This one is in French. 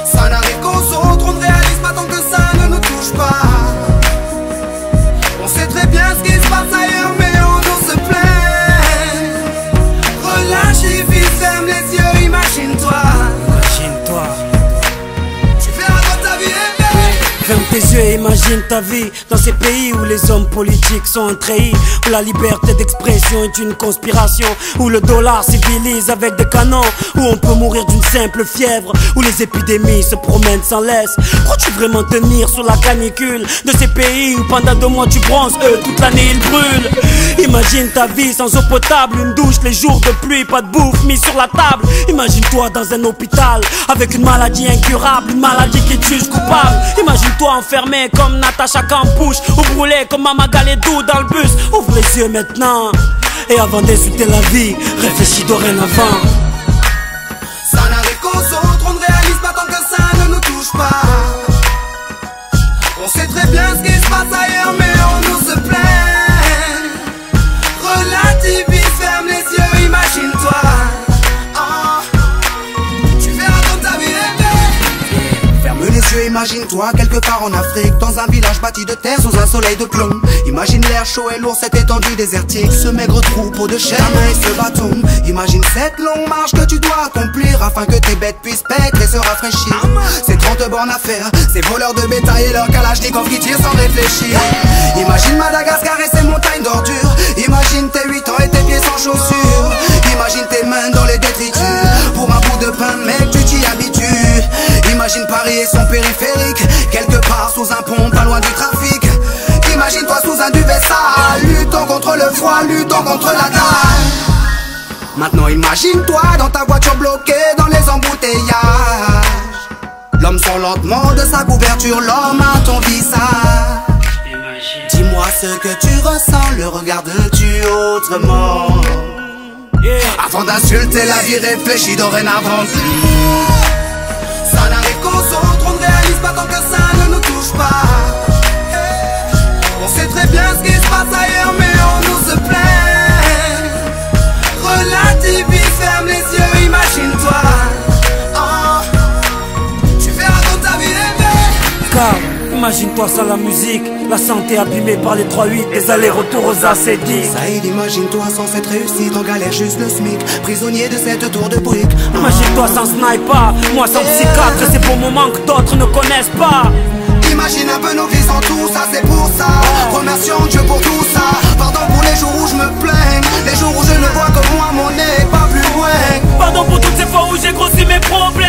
Ça n'arrive qu'aux autres, on ne réalise pas tant que ça ne nous touche pas. On sait très bien ce qui se passe ailleurs, mais on nous se plaint. Relâche et vis, ferme les yeux, imagine-toi. Imagine-toi. Tu verras dans ta vie rêver. Ferme tes yeux et imagine ta vie dans ces pays où les hommes politiques sont trahis, où la liberté d'expression est une conspiration, où le dollar civilise avec des canons, où on peut mourir d'une simple fièvre, où les épidémies se promènent sans laisse. Crois-tu vraiment tenir sur la canicule de ces pays où pendant 2 mois tu bronzes, eux toute l'année ils brûlent? Imagine ta vie sans eau potable, une douche les jours de pluie, pas de bouffe mise sur la table. Imagine-toi dans un hôpital avec une maladie incurable, une maladie qui te juge coupable. Imagine-toi enfermé comme Natacha Campouche, ou brûlé comme Mama Galedou dans le bus. Ouvre les yeux maintenant, et avant d'insulter la vie, réfléchis dorénavant. Ça n'arrive qu'aux autres, on ne réalise pas tant que ça ne nous touche pas. On sait très bien ce qui se passe ailleurs, mais on nous se plaint. Relativise, ferme les yeux, imagine-toi. Tu verras dans ta vie rêver. Ferme les yeux, imagine-toi quelque part en Afrique, dans un village bâti de terre sous un soleil de plomb. Imagine l'air chaud et lourd, cette étendue désertique, ce maigre troupeau de chair et ce bâton. Imagine cette longue marche que tu dois accomplir afin que tes bêtes puissent paître et se rafraîchir. Ces 30 bornes à faire, ces voleurs de bétail et leurs kalachnikov qui tirent sans réfléchir. Imagine Madagascar et ses montagnes d'ordures. Imagine tes 8 ans et tes pieds sans chaussures. Imagine tes mains dans les détritus. Pour un bout de pain, mec, tu t'y habitues. Imagine Paris et son périphérique, quelque part sous un pont, pas loin du trafic. Imagine-toi sous un duvet sale, luttant contre le froid, luttant contre la dalle. Maintenant imagine-toi dans ta voiture bloquée dans les embouteillages. L'homme sort lentement de sa couverture, l'homme à ton visage. Dis-moi ce que tu ressens, le regardes-tu autrement? Avant d'insulter la vie, réfléchis dorénavant. Ça n'arrive qu'aux autres, on ne réalise pas tant que ça ne nous touche pas. On sait très bien ce qui se passe ailleurs, mais on nous se plaint. Relativise, ferme les yeux, imagine-toi. Tu verras dans ta vie rêver. Car imagine-toi sans la musique, la santé abîmée par les 3-8, les allers-retours aux AC10. Saïd, imagine-toi sans cette réussite, en galère juste le SMIC, prisonnier de cette tour de briques. Imagine-toi sans sniper, moi sans psychiatre, et ces beaux moments que d'autres ne connaissent pas. Imagine un peu nos vies sans tout ça, c'est pour ça. Remercions Dieu pour tout ça. Pardon pour les jours où je me plains, les jours où je ne vois que moi, mon nez, pas plus loin. Pardon pour toutes ces fois où j'ai grossi mes problèmes.